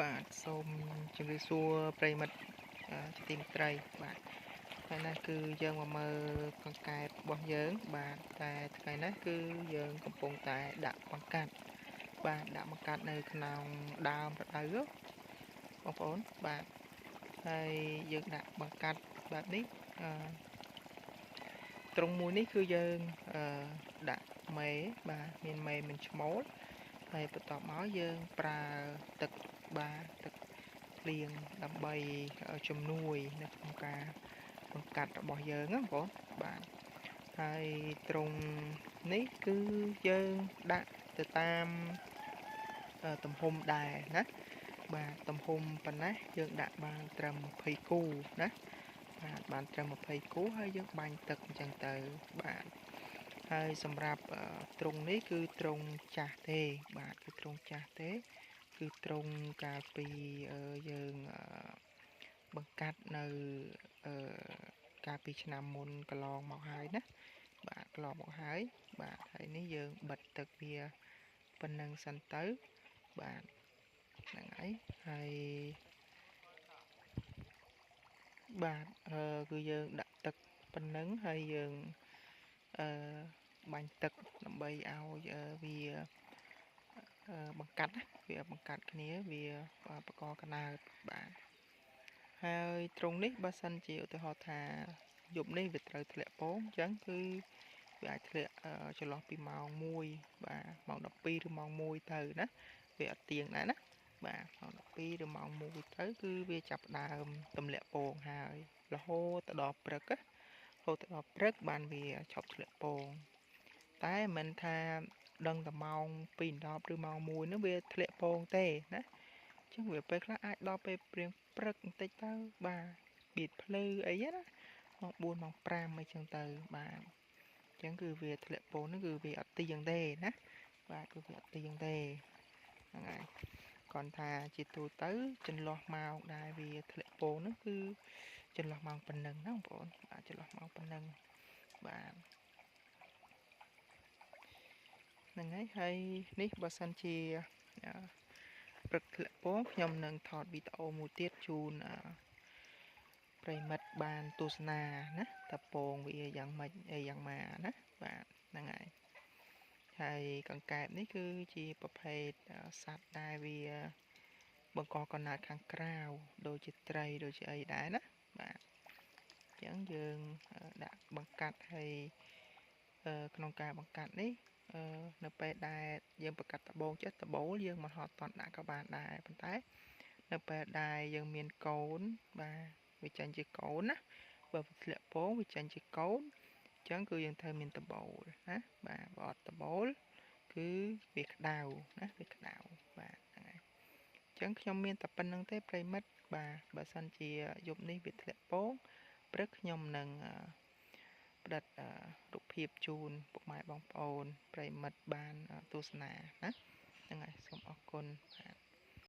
បាទសូមជម្រាបសួរប្រិយមិត្តជាទីមេត្រីបាទថ្ងៃនេះគឺយើងមកមើលកង្កែបរបស់យើងបាទតែថ្ងៃនេះគឺយើងកំពុងតែដាក់បង្កាត់បាទដាក់បង្កាត់នៅក្នុងដើមរដូវបងប្អូនបាទហើយយើងដាក់បង្កាត់បែបនេះត្រង់មួយនេះគឺយើងដាក់មេបាទមានមេមិនឈ្មោលហើយបន្ទាប់មកយើងប្រើទឹកបាទទឹកភ្លៀងដើម្បីជំនួយនៅក្នុងការបង្កាត់របស់យើងណាបងប្អូនបាទហើយត្រង់នេះគឺយើងដាក់ទៅតាមទំហំដែរណាបាទទំហំប៉ុណ្ណេះយើងដាក់បានត្រឹម20គូណាបាទបានត្រឹម20គូហើយយើងបាញ់ទឹកអញ្ចឹងទៅបាទហើយសម្រាប់ត្រង់នេះគឺត្រង់ចាស់ទេបាទគឺត្រង់ចាស់ទេគឺត្រង់កាលពីយើងបង្កាត់នៅកាលពីឆ្នាំមុនកន្លងមកហើយណាបាទកន្លងមកហើយបាទហើយនេះយើងបិទទឹកវាប៉ុណ្ណឹងសិនទៅបាទហ្នឹងហើយបាទគឺយើងដាក់ទឹកប៉ុណ្ណឹងហើយយើងបាញ់ទឹកដើម្បីឲ្យវាបង្កាត់វាបង្កាត់គ្នាវាបកកណើតបាទហើយត្រង់នេះបើសិនជាឧទាហរណ៍ថាយប់នេះវាត្រូវធ្លាក់ពងអញ្ចឹងគឺវាអាចធ្លាក់ចន្លោះពីម៉ោង1បាទម៉ោង12ឬម៉ោង1ទៅណាវាអត់ទៀងដែរណាបាទម៉ោង12ឬម៉ោង1ទៅគឺវាចាប់ផ្ដើមទម្លាក់ពងហើយរហូតដល់ព្រឹករហូតដល់ព្រឹកបានវាឈប់ធ្លាក់ពងតែមិនថាដឹងតែម៉ោង2:10ឬម៉ោង1នោះវាធ្លាក់ពងទេណាអញ្ចឹងវាពេលខ្លះអាចដល់ពេលព្រៀងព្រឹកបន្តិចទៅបាទបៀតភ្លឺអីណាម៉ោង4ម៉ោង5អីចឹងទៅបាទអញ្ចឹងគឺវាធ្លាក់ពងហ្នឹងគឺវាអត់ទៀងទេណាបាទគឺវាអត់ទៀងទេហ្នឹងហើយគាត់ថាជាទូទៅចន្លោះម៉ោងដែលវាធ្លាក់ពងហ្នឹងគឺចន្លោះម៉ោងប៉ុណ្ណឹងណាបងប្អូនបាទចន្លោះម៉ោងប៉ុណ្ណឹងបាទហ្នឹងហើយនេះបើសិនជាព្រឹកធ្លាក់ពងខ្ញុំនឹងថតវីដេអូមួយទៀតជូនប្រិមិត្តបានទស្សនាណាតពងវាយ៉ាងម៉េចអីយ៉ាងម៉ាណាបាទហ្នឹងហើយកង្កែបនេះគឺជាប្រភេទសត្វដែលវាបង្កកំណើតខាងក្រៅដូចជាត្រីដូចជាអីដែរណាបាទអញ្ចឹងយើងដាក់បង្កាត់ហើយក្នុងការបង្កាត់នេះនៅពេលដែលយើងបង្កាត់ដបូងចេះដបូលយើងមិនហត់តន់ដាក់ក៏បានដែរប៉ុន្តែនៅពេលដែលយើងមានកូនបាទវាចេញជាកូនណាបើវាធ្លាក់ពងវាចេញជាកូនអញ្ចឹងគឺយើងត្រូវមានដបូលណាបាទបើអត់ដបូលគឺវាក្តៅណាវាក្តៅបាទហ្នឹងហើយអញ្ចឹងខ្ញុំមានតែប៉ុណ្្នឹងទេប្រិមិត្តបាទបើសិនជាយប់នេះវាធ្លាក់ពងព្រឹកខ្ញុំនឹងផ្តិតរូបភាពជូនពុកម៉ែបងប្អូនប្រិមិត្តបានទស្សនាណាហ្នឹងហើយសូមអរគុណបាទ